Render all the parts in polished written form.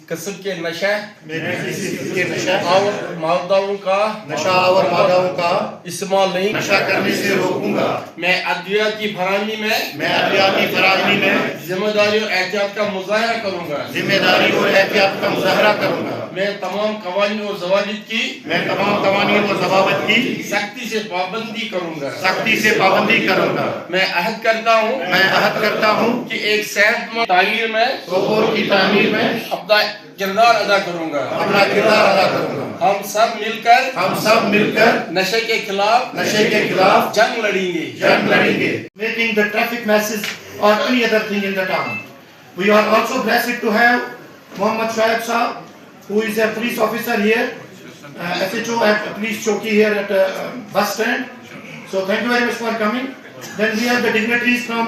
قسم کے نشہ اور مادوں کا نشہ اور مادوں کا استعمال نہیں نشہ کرنے سے روکوں گا. میں ادویاتی فراہمی میں ادویاتی فراہمی میں ذمہ داری اور احتیاط کا مظاہرہ کروں گا. ذمہ داری اور احتیاط کا مظاہرہ کروں گا. میں تمام قوانین اور ضوابط کی سختی سے پابندی کروں گا. میں عہد کرتا ہوں کہ ایک صحت مند تعمیر میں سوپور کی تعمیر میں اپنا کردار ادا کروں گا. ہم سب مل کر نشے کے خلاف جنگ لڑیں گے. Making the traffic masses or any other thing in the town. We are also blessed to have Muhammad Shoaib Saab, who is a police officer here, SHO at police chowki here at bus stand. So thank you very much for coming. Then we have the dignitaries from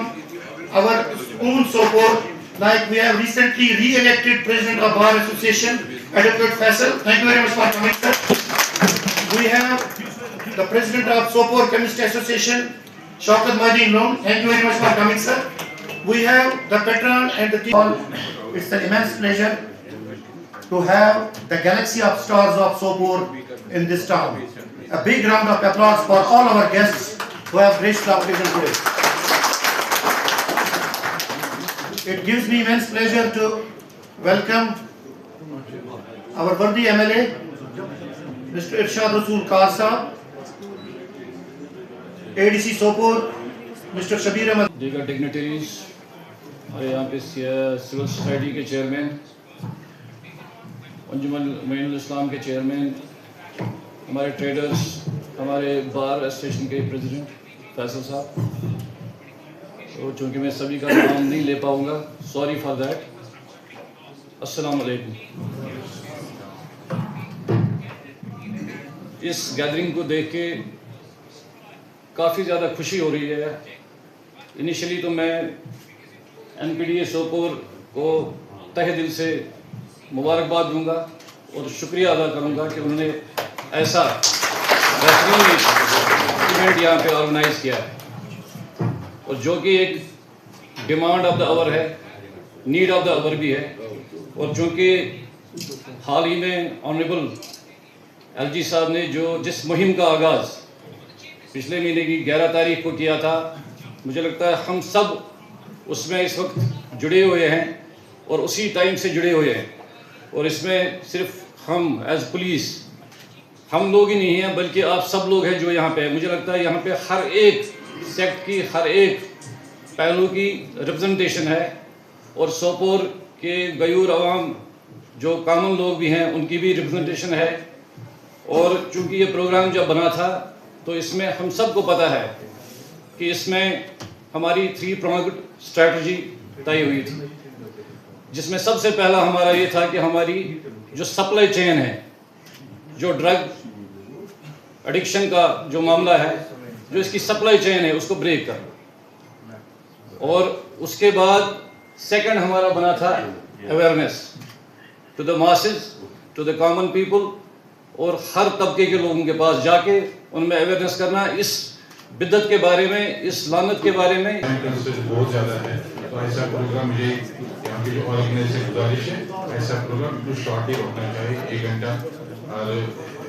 our own Sopor, like we have recently re-elected President of Bar Association, Advocate Faisal. Thank you very much for coming, sir. We have the President of Sopor Chemist Association, Shaukat Mahdi Imran. Thank you very much for coming, sir. We have the patron and the team. It's an immense pleasure to have the galaxy of stars of Sopor in this town. A big round of applause for all our guests who have graced the occasion today. It gives me immense pleasure to welcome our worthy MLA, Mr. Irshad Rasool Kar Saab, ADC Sopor, Mr. Shabir Ahmed. دیگر dignitaries ہمارے یہاں پہ civil society کے chairman, انجمن معین الاسلام کے chairman, ہمارے traders, ہمارے bar association کے پریزیڈنٹ فیصل صاحب. تو چونکہ میں سبھی کا نام نہیں لے پاؤں گا، سوری فار دیٹ. السلام علیکم. اس گیدرنگ کو دیکھ کے کافی زیادہ خوشی ہو رہی ہے. انیشلی تو میں N P D A Sopore کو تہہ دل سے مبارکباد دوں گا اور شکریہ ادا کروں گا کہ انہوں نے ایسا بہترین ایونٹ یہاں پہ آرگنائز کیا ہے، اور جو کہ ایک ڈیمانڈ آف دا آور ہے، نیڈ آف دا آور بھی ہے. اور چونکہ حال ہی میں آنریبل ایل جی صاحب نے جس مہم کا آغاز پچھلے مہینے کی 11 تاریخ کو کیا تھا، مجھے لگتا ہے ہم سب اس میں اس وقت جڑے ہوئے ہیں اور اسی ٹائم سے جڑے ہوئے ہیں. اور اس میں صرف ہم ایز پولیس ہم لوگ ہی نہیں ہیں، بلکہ آپ سب لوگ ہیں جو یہاں پہ. مجھے لگتا ہے یہاں پہ ہر ایک سیکٹ کی، ہر ایک پہلو کی ریپرزنٹیشن ہے، اور سوپور کے غیور عوام جو کامن لوگ بھی ہیں ان کی بھی ریپرزنٹیشن ہے. اور چونکہ یہ پروگرام جب بنا تھا تو اس میں ہم سب کو پتہ ہے کہ اس میں ہماری 3 pronged اسٹریٹجی طے ہوئی تھی، جس میں سب سے پہلا ہمارا یہ تھا کہ ہماری جو سپلائی چین ہے، جو ڈرگ ایڈکشن کا جو معاملہ ہے، جو اس کی سپلائی چین ہے، اس کو بریک کرنا. اور اس کے بعد سیکنڈ ہمارا بنا تھا awareness to the masses, to the common people, اور ہر طبقے کے لوگوں کے پاس جا کے ان میں اویئرنیس کرنا اس بدعت کے بارے میں، اس لعنت کے بارے میں. بہت زیادہ ہے، تو ایسا پروگرام مجھے یہاں کی جو آرگنائزر سے گزارش ہے، ایسا پروگرام بالکل شارٹ ہی رکھنا چاہیے، 1 گھنٹہ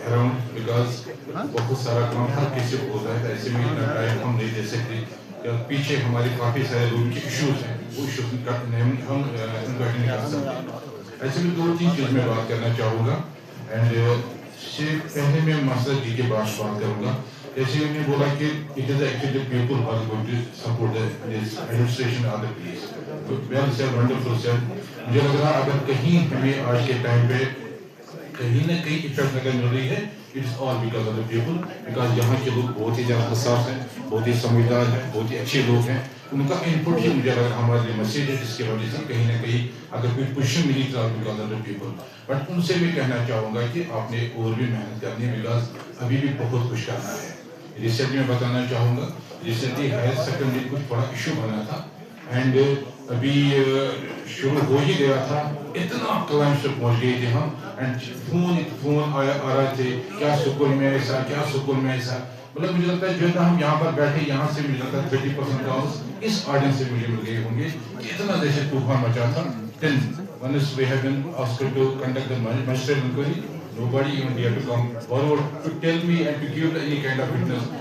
اراؤنڈ، بیکاز بہت سارا کام ہر کسی کو ہوتا ہے. ایسے میں اتنا ٹائم ہم نہیں دے سکتے، پیچھے ہمارے کافی سارے لوگوں کے ایشوز ہیں، وہ ایشوز ہم انکٹ نہیں کر سکتے. ایسے میں 2-3 چیز میں بات کرنا چاہوں گا. اینڈ پہلے میں مسئلہ جی کے بات کروں گا. جیسے میں نے بولا کہ it is actually people who are going to support this administration of the police. Well said, wonderful said. مجھے لگ رہا اگر کہیں ہمیں آج کے ٹائم پہ کہیں نہ کہیں افیکٹ اگر مل رہی ہے، it is all because of the people. because یہاں کے لوگ بہت ہی زیادہ حساس ہیں، بہت ہی سمجھدار ہیں، بہت ہی اچھے لوگ ہیں. ان کا انپٹ ہی مجھے لگ رہا ہمارے لیے میسیج ہے، جس کی وجہ سے کہیں نہ کہیں اگر کوئی پوزیشن ملی تو because of the people. But in سے بھی کہنا چاہوں گا کہ آپ نے اور بھی محنت کرنی ہے، بیکاز ابھی بھی بہت کچھ کرنا ہے. ریسنٹلی میں بتانا چاہوں گا، ریسنٹلی ہائر سیکنڈری کچھ بڑا ایشو بنا تھا، اینڈ ابھی شروع ہو ہی گیا تھا، اتنا کلائمس تک پہنچ گئے تھے ہم، اینڈ فون آ رہے تھے، کیا سکول میں ایسا، کیا سکول میں ایسا. مطلب مجھے لگتا ہے جو ہم یہاں پر بیٹھے، یہاں سے مجھے لگتا ہے 30% کالز اس آڈینس سے مجھے مل گئے ہوں گے کہ اتنا دہشت طوفان مچا تھا. once we have been asked to conduct the magistrate inquiry, nobody even dare to come forward to tell me and to give any kind of witness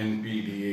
NPDA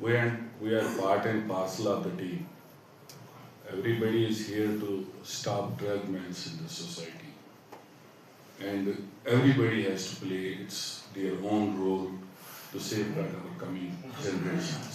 we are part and parcel of the team. Everybody is here to stop drug mans in the society, and everybody has to play their own role to safeguard our coming generations.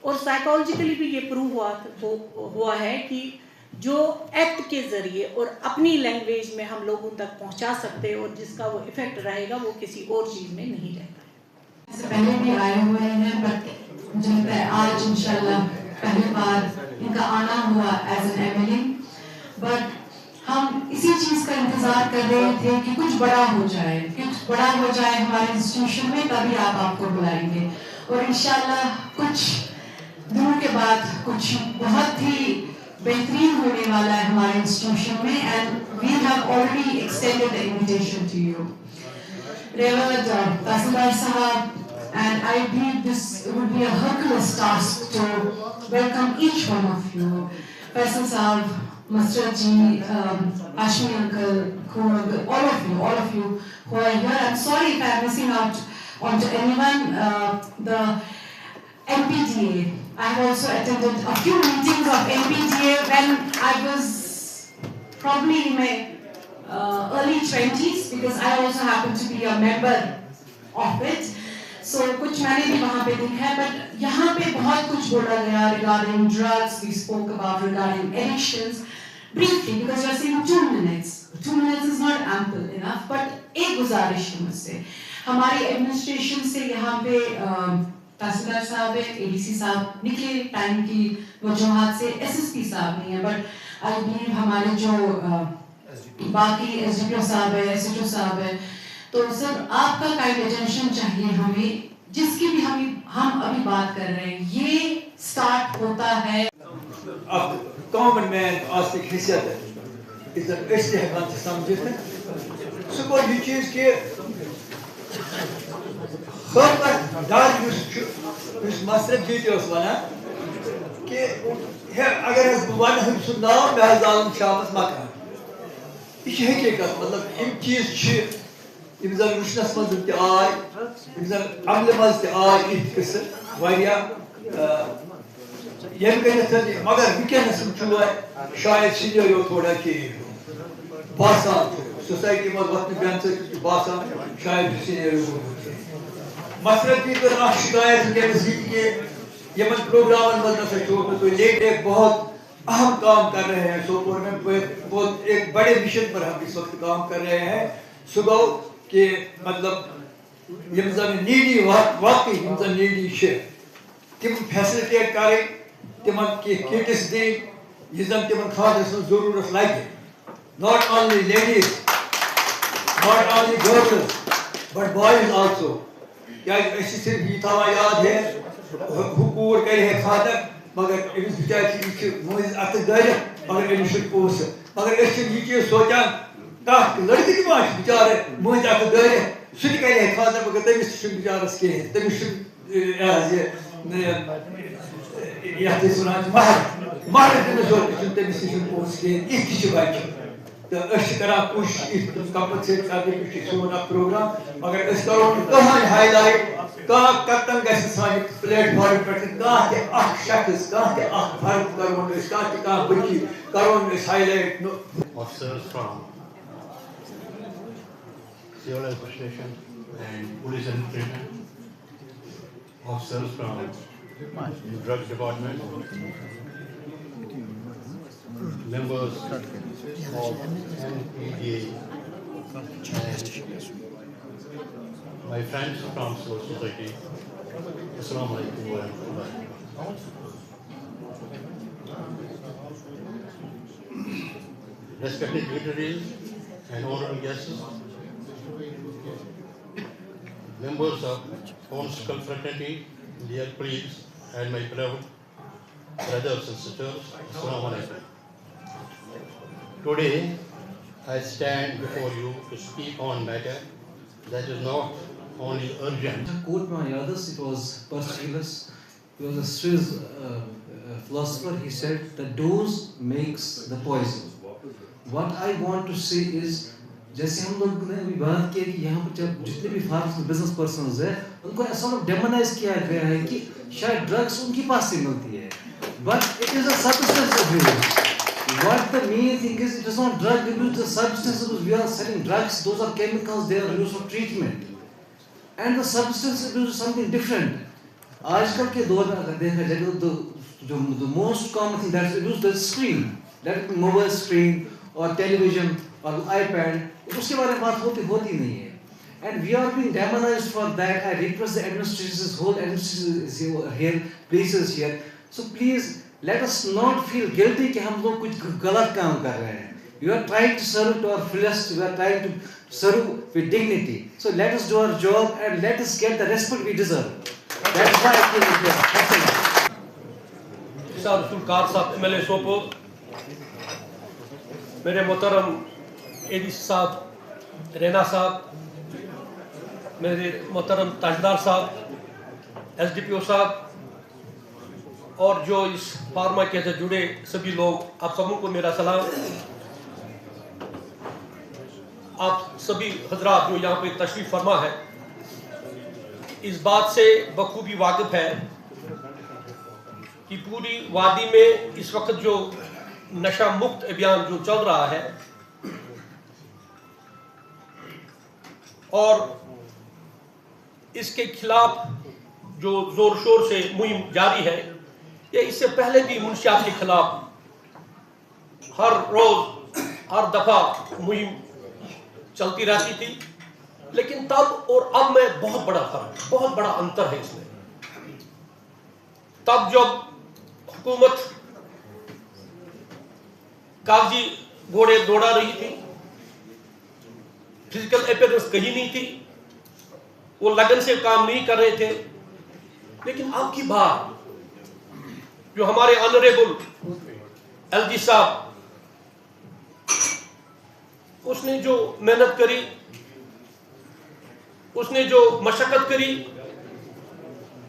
اور سائیکالوجیکلی بھی یہ prove ہوا ہے کہ جو act کے ذریعے اور اپنی لینگویج میں ہم لوگوں تک پہنچا سکتے اور جس کا وہ ایفیکٹ رہے گا وہ کسی اور چیز میں نہیں رہتا ہے. اس سے پہلے بھی آئے ہوئے ہیں بٹ مجھے لگتا ہے آج انشاءاللہ پہلی بار ان کا آنا ہوا as an M L A. But ہم اسی چیز کا انتظار کر رہے تھے کہ کچھ بڑا ہو جائے ہمارے انسٹیٹیوشن میں, تبھی آپ کو بلائیں گے. اور انشاءاللہ کچھ دنوں کے بعد کچھ بہت ہی بہترین ہونے والا ہے ہمارے انسٹیٹیوشن میں. And we have already extended the invitation to you. Revered tehsildar sahab, and I believe this would be a Herculean task to welcome each one of you. Faisal Sahab, Masrad ji, Hashmi uncle, all of you who are here. I'm sorry if I'm missing out on anyone. The NPDA, I have also attended a few meetings of NPDA when I was probably in my early 20s, because I also happen to be a member of it. So کچھ میں نے بھی وہاں پہ دیکھا ہے, but یہاں پہ بہت کچھ بولا گیا regarding drugs, we spoke about regarding addictions briefly because you are saying 2 minutes. 2 minutes is not ample enough, but ایک گزارش ہے مجھ سے ہماری ایڈمنسٹریشن سے. یہاں پہ تحصیلدار صاحب ہے, اے ڈی سی صاحب نکلے ٹائم کی وجوہات سے, ایس ایس پی صاحب نہیں ہے, بٹ آئی بلیو ہمارے جو باقی ایس ڈی پی او صاحب ہے, ایس ایچ او صاحب ہے, تو سر آپ کا کائنڈ اٹینشن چاہیے ہمیں, جس کی بھی ہم ابھی بات کر رہے ہیں. یہ سٹارٹ ہوتا ہے اب کامن مین آج تک حیثیت ہے اس ہیکان سے سمجھت سہ گو یہ چیز کہ خاطر ڈر اس مسرت جی تہ ونان کہ اگر بہ ون سہ نام مے زالن شامس مکان. یہ حقیقت مطلب یم چیز یم زن وچنس مز تہ آئے, یم زن عملہ مز تہ آئے ات قسم واریاہ یم کنیتھ, مگر ونکینس شاید سینیرو تھوڑا چینج باسان سوسائٹی مز وتن بہن سۭتۍ باسان شاید سینیرو. مسرت جی کر اکھ شکایت ونکینس یہ کہ یمن پروگرامن مز نسا چھوڑ تو لیٹ ایک بہت اہم کام کر رہے ہیں سوپور میں, بہت ایک بڑے مشن پر ہم اس وقت کام کر رہے ہیں. سہ گو کہ مطلب یم زن نیڈی واقعی یم زن نیڈی چھ تم فیسلٹیٹ کریں, تمن کی کٹس دیں یہ زن تمن خاطرس من ضرورت لگے. Not only ladies, not only girls, but boys also. کیازِ صرف یہ تھاوان یاد ہے کوٗر کرِ ہے خاطر مگر أمِس بِچارِ چھِ یہِ چھِ مٲنٛزِ اَتھٕ دٲرِتھ مگر أمِس چھُنہٕ پونٛسہٕ. مگر أسۍ چھِنہٕ یہِ چیٖز سونٛچان کانٛہہ لٔڑکہٕ تہِ ما چھُ بِچارٕ مٲنٛزِ اَتھٕ دٲرِتھ سُہ تہِ کرِ ہے خاطر مگر تٔمِس تہِ چھُنہٕ بِچارس کِہیٖنۍ, تٔمِس چھُنہٕ یَتھ أسۍ وَنان چھِ مہرٕ دِنہٕ ضروٗرت چھُنہٕ تٔمِس تہِ چھُنہٕ پونٛسہٕ کِہیٖنۍ. یِتھ تہِ چھِ بَچہِ تہٕ أسۍ چھِ کران کوٗشِش یِتھ کمپنسیٹ کرنٕچ. یہِ چھُ سون اکھ پروگرام مگر أسۍ کرو نہٕ کٕہٕنۍ ہاے لایٹ, کانٛہہ کتن گژھِ سانہِ پلیٹ فارم پٮ۪ٹھ کانٛہہ تہِ اکھ شخص کانٛہہ تہِ اکھ فرد کرو نہٕ أسۍ, کانٛہہ تہِ کانٛہہ بٔچی کرو نہٕ أسۍ ہاے light. Officers from civil administration and police administration, officers from drug department, members of NPDA, my friends from civil society. Assalamu alaikum wa rahmatullahi. Respected dignitaries and honorable guests, members of Homeschool fraternity, dear colleagues, and my beloved brothers and sisters, Assalamu alaikum. Today, I stand before you to speak on matter that is not only urgent. Quote Mayadas, it was Paracelsus. He was a Swiss philosopher. He said, the dose makes the poison. What I want to say is, جیسے ہم لوگ نے ابھی بات کی کہ یہاں پر جتنے بھی فارمس بزنس پرسنز ہیں ان کو ایسا ڈیمونائز کیا گیا ہے کہ شاید ڈرگس ان کے پاس سے ملتی ہے, but it is a substance abuse. What the main thing is, it is not drug abuse, the substance abuse. We are selling drugs, those are chemicals, they are used for treatment. And the substance abuse is something different. آج کل کے دور میں اگر دیکھا جائے تو most common thing that use the screen, that mobile screen اور ٹیلی ویژن اور آئی پیڈ، اس کے بارے میں بات ہوتی نہیں ہے. And we are being demonized for that. I request the administration, whole administration is here, places here. So please let us not feel guilty کہ ہم لوگ کچھ غلط کام کر رہے ہیں. We are trying to serve to our fullest. We are trying to serve with dignity. So let us do our job and let us get the respect we deserve. That's why I feel here. سر سلکار صاحب M L اے سوپور، میرے محترم اے D صاحب رینا صاحب، میرے محترم تاجدار صاحب، S D P او صاحب، اور جو اس فارما کے سے جڑے سبھی لوگ، آپ سبوں کو میرا سلام. آپ سبھی حضرات جو یہاں پہ تشریف فرما ہے اس بات سے بخوبی واقف ہے کہ پوری وادی میں اس وقت جو نشہ مکت ابھیان جو چل رہا ہے اور اس کے خلاف جو زور شور سے مہم جاری ہے، یہ اس سے پہلے بھی منشیات کے خلاف ہر روز ہر دفعہ مہم چلتی رہتی تھی، لیکن تب اور اب میں بہت بڑا فرق، بہت بڑا انتر ہے اس میں. تب جب حکومت کاغذی گھوڑے دوڑا رہی تھی، فزیکل اپیرنس کہیں نہیں تھی، وہ لگن سے کام نہیں کر رہے تھے، لیکن اب کی بات جو ہمارے آنریبل ایل جی صاحب، اس نے جو محنت کری، اس نے جو مشقت کری،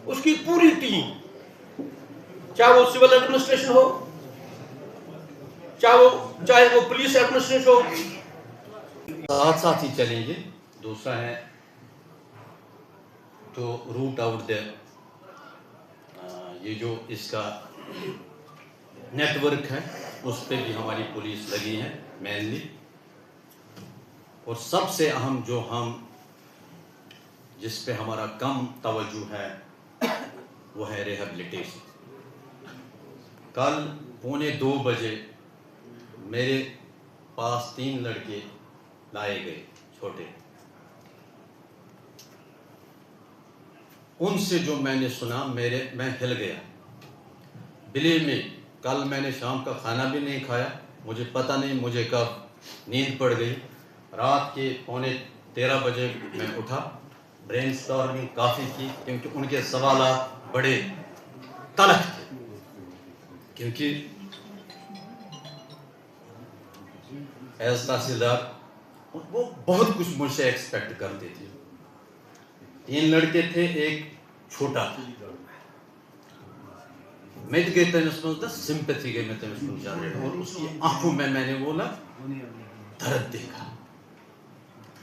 اس کی پوری ٹیم، چاہے وہ سول ایڈمنسٹریشن ہو، چاہے وہ پولیس ایڈمنسٹریشن ہو، ساتھ ساتھ ہی چلیں گے. دوسرا ہے تو روٹ آؤٹ دے، یہ جو اس کا نیٹ ورک ہے اس پہ بھی ہماری پولیس لگی ہے مینلی. اور سب سے اہم جو ہم جس پہ ہمارا کم توجہ ہے وہ ہے ریہیبلیٹیشن. کل 1:45 بجے میرے پاس 3 لڑکے لائے گئے چھوٹے. ان سے جو میں نے سنا میں ہل گیا. بلیو می، کل میں نے شام کا کھانا بھی نہیں کھایا، مجھے پتہ نہیں مجھے کب نیند پڑ گئی. رات کے 12:45 بجے میں اٹھا، برین سٹارمنگ کافی کی کیونکہ ان کے سوالات بڑے تلخ تھے، کیونکہ ایز تحصیلدار وہ بہت کچھ مجھ سے ایکسپیکٹ کرتے تھے. 3 لڑکے تھے، ایک چھوٹا تھا. میں تو کہتا ہوں سمپیتھی گئی، میں تو جانتا، اور اس کی آنکھوں میں نے وہ نا درد دیکھا.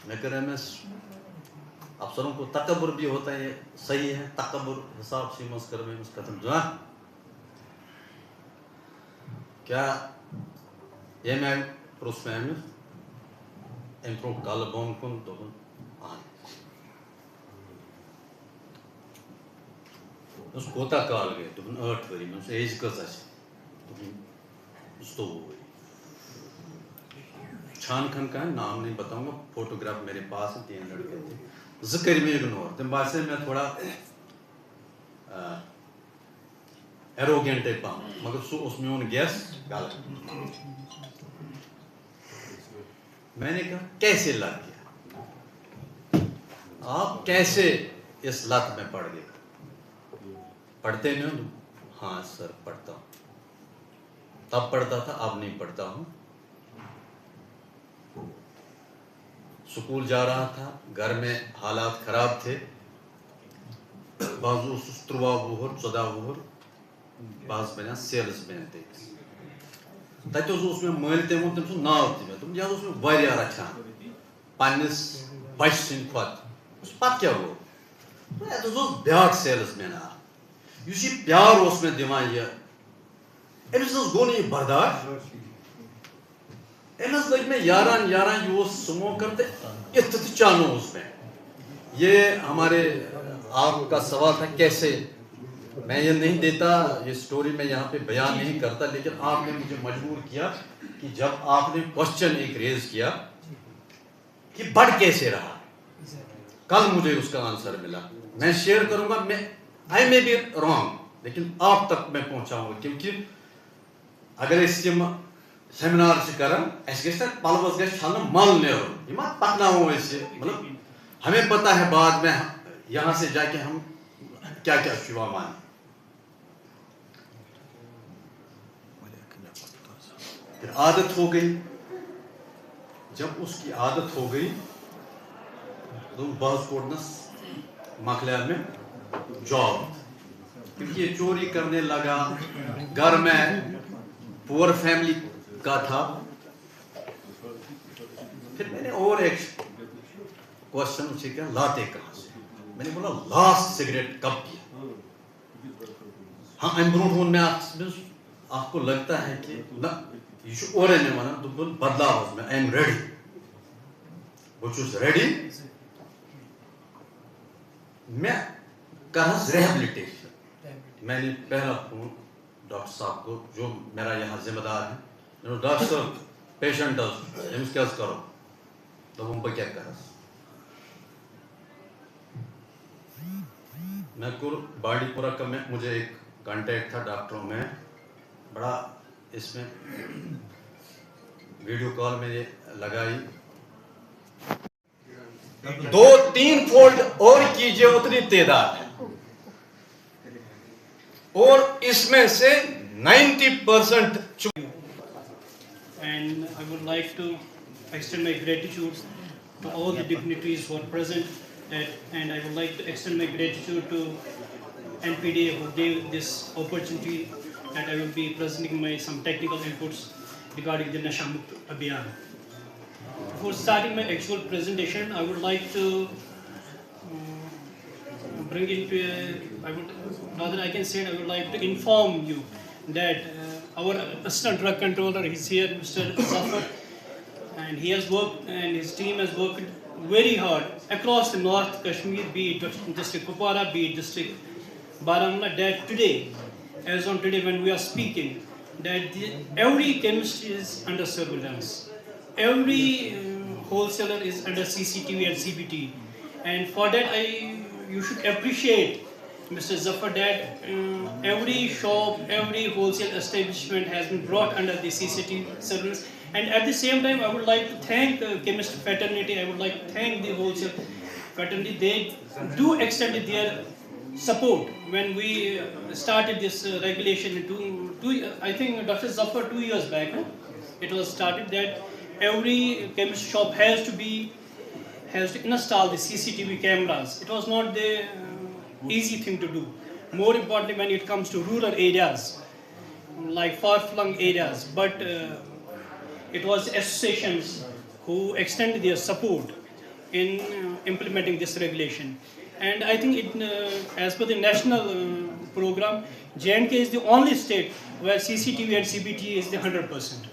میں کہہ رہا، میں افسروں کو تکبر بھی ہوتا ہے، صحیح ہے تکبر حساب سے مسکر میں مسکتم جو کیا یہ میں پروس میں امپروو کال بون کن تو اس کوتا کال گئے تو 8 ؤری میں ایج کس تو چھان کھن کا نام نہیں بتاؤں گا، فوٹوگراف میرے پاس ہے. 3 لڑکے تھے، ذکر میں اگنور. تم بات سے میں تھوڑا ایروگینٹ ہے پاؤں، مگر سو اس میں ان گیس غلط. میں نے کہا کیسے لگ گیا، آپ کیسے اس لت میں پڑ گئے؟ پڑھتے نہیں؟ ہاں سر پڑھتا ہوں، تب پڑھتا تھا اب نہیں پڑھتا ہوں. سکول جا رہا تھا، گھر میں حالات خراب تھے، بعض 13 وُہُر 14 وُہُر، بعض بنا سیلز مین تھے. تتہ اس میں مل تم وون تم سن ناو تہ تم یہ اس میں واریاہ رچھان پنس بچ سن کھت پتہ کیا گو اس بیاکھ سیلز مین اکھ اس یہ پیار اس میں دِوان یہ امس گو نہ یہ برداشت. امس لگ میں یاران یہ سموکر تو ات چانو اس میں. یہ ہمارے آپ کا سوال تھا کیسے میں یہ نہیں دیتا, یہ سٹوری میں یہاں پہ بیان نہیں کرتا, لیکن آپ نے مجھے مجبور کیا کہ جب آپ نے کوشچن ایک ریز کیا کہ بڑھ کیسے رہا, کل مجھے اس کا آنسر ملا. میں شیئر کروں گا, آئی مے بی رانگ, لیکن آپ تک میں پہنچاؤں گا, کیونکہ اگر اس سیمینار سے کرن اس گژھِ پلوس گژھِ چھلنہٕ مل نیرُن, یہ ما پکناوو أسۍ, مطلب ہمیں پتہ ہے بعد میں یہاں سے جا کے ہم کیا کیا شیوا مان. پھر عادت ہو گئی, جب اس کی عادت ہو گئی تو بہت کوٹنس مکلیا میں جاب, کیونکہ یہ چوری کرنے لگا, گھر میں پور فیملی کا تھا. پھر میں نے اور ایک کوشچن اسے کیا, لاتے کہاں سے؟ میں نے بولا لاسٹ سگریٹ کب کیا. ہاں ام برونٹ میں آپ کو لگتا ہے کہ نہ یہ اور ونان دن بدلاو میں آئی ایم ریڈی, بہت ریڈی, میں کرس ریہیبلٹیشن. میں نے پہلا فون ڈاکٹر صاحب کو جو میرا یہاں ذمہ دار ہے, ڈاکٹر صاحب پیشنٹ امس کیا کرو, دوپم بہ کیا کرس. میں کور بانڈی پورہ کا, میں مجھے ایک کانٹیکٹ تھا ڈاکٹروں میں, بڑا اس میں ویڈیو کال میں نے لگائی, 2-3 فولڈ اور کیجئے اتنی تعداد ہے, اور اس میں سے 90% And I would like to extend my gratitude to all the dignitaries who are present, and I would like to extend my gratitude to NPDA who gave this opportunity that I will be presenting some technical inputs regarding the Nasha Mukt Abhiyan. Before starting my actual presentation, I would like to bring into I would like to inform you that our Assistant Drug Controller is here, Mr. Zafar, and he has worked and his team has worked very hard across the North Kashmir, be it District Kupwara, be it District Baramulla, that today, as on today when we are speaking, that every chemist is under surveillance, every wholesaler is under CCTV and CBT, and for that you should appreciate Mr. Zafar that every shop, every wholesale establishment has been brought under the CCTV surveillance. And at the same time, I would like to thank chemist fraternity, I would like to thank the wholesale fraternity. They do extend their support when we started this regulation I think Dr. Zafar 2 years back, it was started that every chemist shop has to install the CCTV cameras. It was not the easy thing to do. More importantly, when it comes to rural areas, like far-flung areas, but it was associations who extended their support in implementing this regulation. And I think as per the national program, J&K is the only state where CCTV and CBT is the 100%.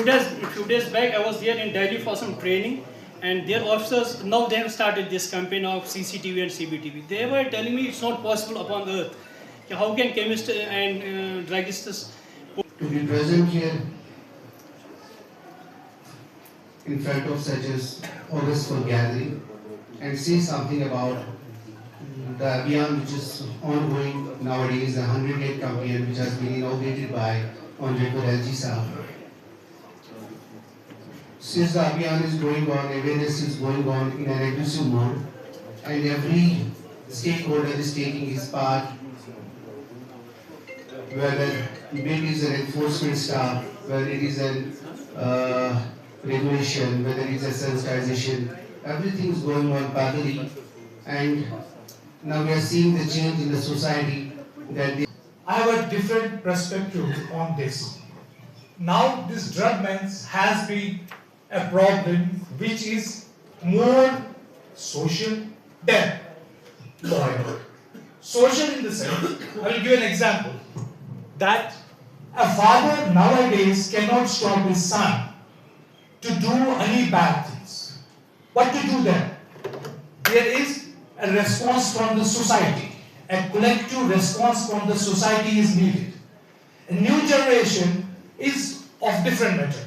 A few days back, I was there in Delhi for some training, and their officers, now they have started this campaign of CCTV and CBTV. They were telling me it's not possible upon earth. How can chemists and druggists... To be present here in front of such as August gathering and say something about the Abhiyan which is ongoing nowadays, the 100-day campaign which has been inaugurated by Honorable LG Saab. Since the Abhiyan is going on, awareness is going on in an aggressive mode, and every stakeholder is taking his part, whether it is an enforcement staff, whether it is a regulation, whether it is a sensitization, everything is going on parallelly, and now we are seeing the change in the society that I have a different perspective on this. Now this drug menace has been a problem which is more social than law. Social in the sense, I will give an example, that a father nowadays cannot stop his son to do any bad things. What to do then? there is a response from the society. A collective response from the society is needed. A new generation is of different matter.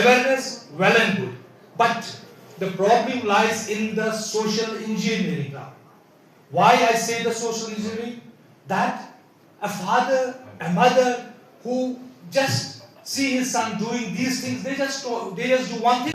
Awareness, well and good, but the problem lies in the social engineering now. Why I say the social engineering? That a father, a mother who just see his son doing these things, they just do one thing.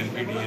NPDA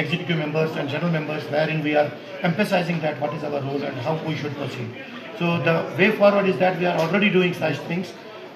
executive members and general members wherein we are emphasizing that what is our role and how we should proceed. So the way forward is that we are already doing such things.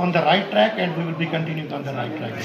on the right track and we will be continuing on the right track.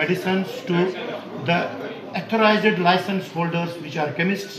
medicines to the authorized license holders which are chemists.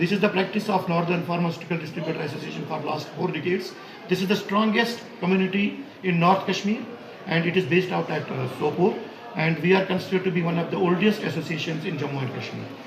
This is the practice of Northern Pharmaceutical Distributor Association for last 4 decades. This is the strongest community in North Kashmir and it is based out at Sopore. And we are considered to be one of the oldest associations in Jammu and Kashmir.